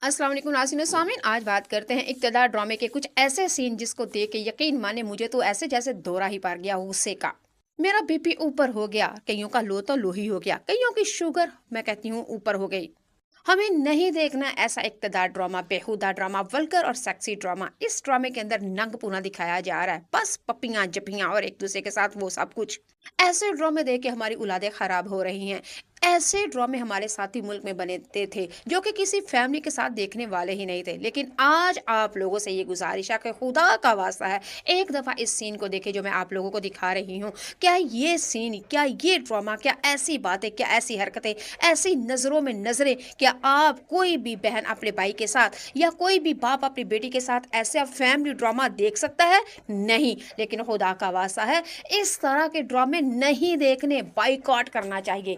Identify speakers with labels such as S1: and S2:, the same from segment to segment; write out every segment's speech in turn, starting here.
S1: अस्सलाम वालेकुम नाज़रीन सामीन, आज बात करते हैं इक़्तिदार ड्रामे के कुछ ऐसे सीन जिसको देख के यकीन माने मुझे तो ऐसे जैसे दौरा ही पड़ गया गुस्से का। मेरा बीपी ऊपर हो गया, कईयों का लो तो लो ही हो गया, कईयों की शुगर मैं कहती हूँ ऊपर हो गई। हमें नहीं देखना ऐसा इक़्तिदार ड्रामा, बेहुदा ड्रामा, वल्गर और सेक्सी ड्रामा। इस ड्रामे के अंदर नंगपुना दिखाया जा रहा है, बस पप्पियां जप्पियां और एक दूसरे के साथ वो सब कुछ। ऐसे ड्रामे देख के हमारी औलादें खराब हो रही हैं। ऐसे ड्रामे हमारे साथी मुल्क में बनते थे जो कि किसी फैमिली के साथ देखने वाले ही नहीं थे। लेकिन आज आप लोगों से ये गुजारिश है कि खुदा का वास्ता है, एक दफ़ा इस सीन को देखें जो मैं आप लोगों को दिखा रही हूँ। क्या ये सीन, क्या ये ड्रामा, क्या ऐसी बातें, क्या ऐसी हरकतें, ऐसी नज़रों में नज़रें, क्या आप कोई भी बहन अपने भाई के साथ या कोई भी बाप अपनी बेटी के साथ ऐसा फैमिली ड्रामा देख सकता है? नहीं। लेकिन खुदा का वास्ता है, इस तरह के ड्रामे नहीं देखने, बाइकआउट करना चाहिए।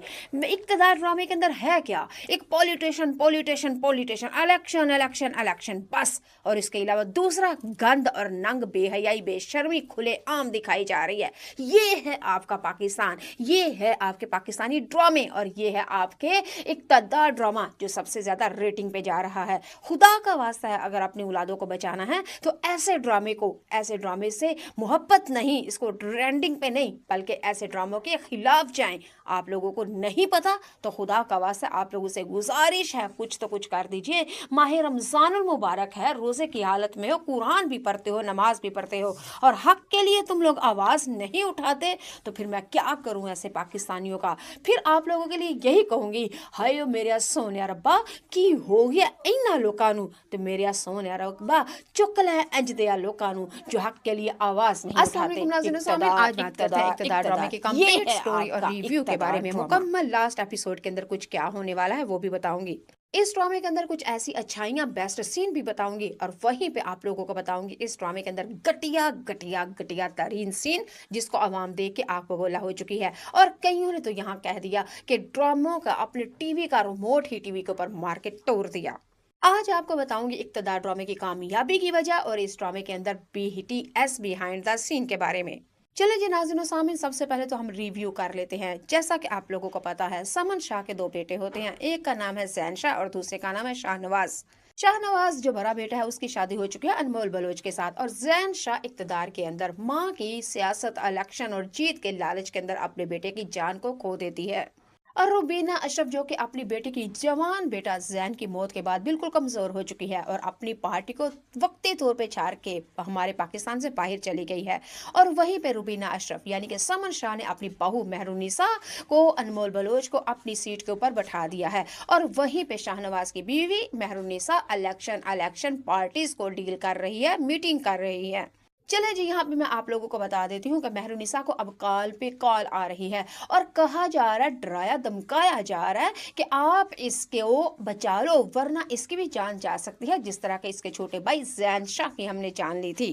S1: इक़्तिदार ड्रामे के अंदर है क्या? एक politician politician politician, election election election, बस। और इसके अलावा दूसरा गंद और नंग, बेहयाई, बेशर्मी खुले आम दिखाई जा रही है। ये है आपका पाकिस्तान, ये है आपके पाकिस्तानी ड्रामे और ये है आपके इक़्तिदार ड्रामा जो सबसे ज़्यादा रेटिंग पे जा रहा है। खुदा का वास्ता है, अगर अपनी औलादों को बचाना है तो ऐसे ड्रामे को, ऐसे ड्रामे से मोहब्बत नहीं, इसको ट्रेंडिंग पे नहीं, बल्कि ऐसे ड्रामों के खिलाफ जाएं। आप लोगों को नहीं पता तो खुदा का वास्ता आप लोगों से गुजारिश है, कुछ तो कुछ कर दीजिए। माह रमज़ानुल मुबारक है, रोज़े की हालत में हो, कुरान भी पढ़ते हो, नमाज भी पढ़ते हो और हक के लिए तुम लोग आवाज़ नहीं उठाते, तो फिर मैं क्या करूं ऐसे पाकिस्तानियों का। फिर आप लोगों के लिए यही कहूंगी, हाय मेरा सोनिया रब्बा की हो गया इन्ना लोकां नू, ते मेरा सोनिया रब्बा चुक लै इंज दिया लोकां नू जो हक के लिए आवाज़ नहीं अस्सलाम उठाते। वालेकुम नाज़रीन सामीन,
S2: इक़्तिदार,
S1: आज बात करते हैं
S2: इक़्तिदार,
S1: इक़्तिदार ड्रामे के
S2: इक़्तिदार, ये
S1: कंप्लीट
S2: है
S1: स्टोरी और
S2: आपका
S1: रिव्यू के बारे
S2: इक़्तिदार
S1: में।
S2: ड्रामा।
S1: मुकम्मल लास्ट एपिसोड के अंदर कुछ क्या होने वाला है वो भी बताऊंगी। इस ड्रामे के अंदर कुछ ऐसी अच्छाइयाँ, बेस्ट सीन भी बताऊंगी और वहीं पे आप लोगों को बताऊंगी इस ड्रामे के अंदर घटिया घटिया घटिया तरीन सीन जिसको आवाम देख के आग बगोला हो चुकी है। और कईयों ने तो यहाँ कह दिया कि ड्रामों का अपने टीवी का रिमोट ही टीवी के ऊपर मार के तोड़ दिया। आज आपको बताऊंगी इक़्तिदार ड्रामे की कामयाबी की वजह और इस ड्रामे के अंदर BTS बिहाइंड द सीन के बारे में। चले जी नाज़रीन सामीन, सबसे पहले तो हम रिव्यू कर लेते हैं। जैसा कि आप लोगों को पता है, समन शाह के दो बेटे होते हैं, एक का नाम है जैन शाह और दूसरे का नाम है शाहनवाज। शाहनवाज जो बड़ा बेटा है उसकी शादी हो चुकी है अनमोल बलोच के साथ और जैन शाह इक़्तिदार के अंदर माँ की सियासत, इलेक्शन और जीत के लालच के अंदर अपने बेटे की जान को खो देती है। और रुबीना अशरफ जो कि अपनी बेटी की जवान बेटा जैन की मौत के बाद बिल्कुल कमज़ोर हो चुकी है और अपनी पार्टी को वक्ती तौर पे छाड़ के हमारे पाकिस्तान से बाहर चली गई है। और वहीं पे रुबीना अशरफ यानी कि समन शाह ने अपनी बहू मेहरुनिसा को, अनमोल बलोच को, अपनी सीट के ऊपर बैठा दिया है। और वहीं पे शाहनवाज की बीवी मेहरुनिसा इलेक्शन पार्टीज को डील कर रही है, मीटिंग कर रही है। चले जी, यहाँ पे मैं आप लोगों को बता देती हूँ कि मेहरुनिसा को अब कॉल पे कॉल आ रही है और कहा जा रहा है, डराया धमकाया जा रहा है कि आप इसको बचा लो वरना इसकी भी जान जा सकती है, जिस तरह के इसके छोटे भाई जैन शाह की हमने जान ली थी।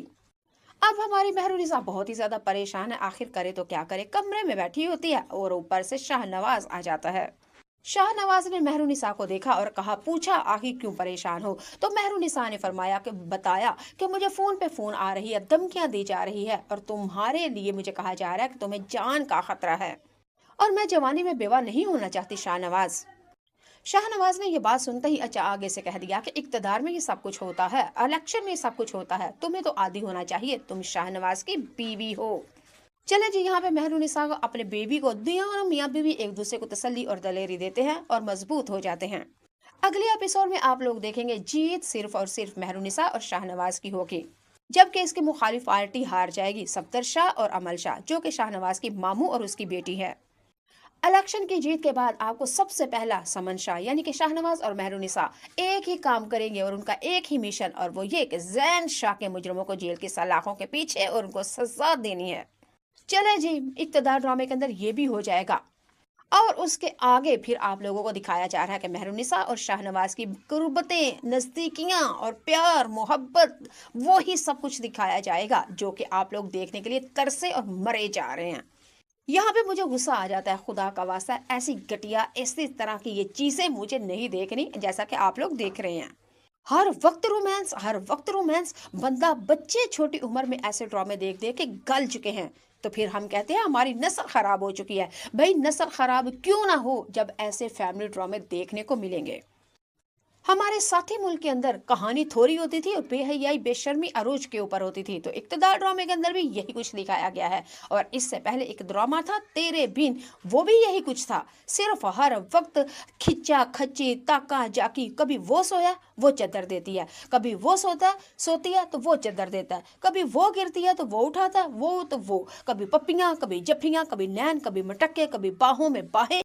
S1: अब हमारी मेहरुनिसा बहुत ही ज्यादा परेशान है, आखिर करे तो क्या करे। कमरे में बैठी होती है और ऊपर से शाहनवाज आ जाता है। शाहनवाज ने मेहरुनिसा को देखा और कहा, पूछा आखिर क्यों परेशान हो? तो मेहरुनिसा ने फरमाया कि बताया कि मुझे फोन पे फोन आ रही है, धमकियां दी जा रही है और तुम्हारे लिए मुझे कहा जा रहा है कि तुम्हें जान का खतरा है और मैं जवानी में बेवा नहीं होना चाहती। शाहनवाज शाहनवाज ने ये बात सुनते ही अच्छा आगे से कह दिया कि इक़्तिदार में ये सब कुछ होता है, इलेक्शन में ये सब कुछ होता है, तुम्हें तो आदी होना चाहिए, तुम शाहनवाज की बीवी हो। चले जी, यहाँ पे मेहरुनिसा को अपने बेबी को दिया और मियाँ बीवी एक दूसरे को तसल्ली और दलेरी देते हैं और मजबूत हो जाते हैं। अगले एपिसोड में आप लोग देखेंगे जीत सिर्फ और सिर्फ मेहरुनिसा और शाहनवाज की होगी, जबकि इसकी मुखालिफ पार्टी हार जाएगी, सफ्दर शाह और अमल शाह जो कि शाहनवाज की मामू और उसकी बेटी है। इलेक्शन की जीत के बाद आपको सबसे पहला समन शाह यानी कि शाहनवाज और मेहरुनिसा एक ही काम करेंगे और उनका एक ही मिशन, और वो ये कि जैन शाह के मुजरिमों को जेल की सलाखों के पीछे और उनको सजा देनी है। चले जी, इक़्तिदार ड्रामे के अंदर ये भी हो जाएगा और उसके आगे फिर आप लोगों को दिखाया जा रहा है कि मेहरुनिसा और शाहनवाज की कुर्बतें, नजदीकियां और प्यार मोहब्बत, वो ही सब कुछ दिखाया जाएगा जो कि आप लोग देखने के लिए तरसे और मरे जा रहे हैं। यहाँ पे मुझे गुस्सा आ जाता है, खुदा का वास्ता ऐसी घटिया, इसी तरह की ये चीजें मुझे नहीं देखनी जैसा कि आप लोग देख रहे हैं। हर वक्त रोमांस, हर वक्त रोमांस, बंदा, बच्चे छोटी उम्र में ऐसे ड्रामे देख देख के गल चुके हैं। तो फिर हम कहते हैं हमारी नस्ल खराब हो चुकी है। भाई नस्ल खराब क्यों ना हो जब ऐसे फैमिली ड्रामे देखने को मिलेंगे। हमारे साथी मुल्क के अंदर कहानी थोड़ी होती थी और बेहयाई बेशर्मी अरूज के ऊपर होती थी, तो इक्तदार ड्रामे के अंदर भी यही कुछ दिखाया गया है। और इससे पहले एक ड्रामा था तेरे बिन, वो भी यही कुछ था। सिर्फ हर वक्त खिच्चा खच्ची ताका जाकी, कभी वो सोया वो चद्दर देती है, कभी वो सोती है तो वो चद्दर देता है, कभी वो गिरती है तो वो उठाता है, वो तो वो, कभी पप्पियां कभी जफ्फियां, कभी नैन कभी मटक्के, कभी बाहों में बाहें।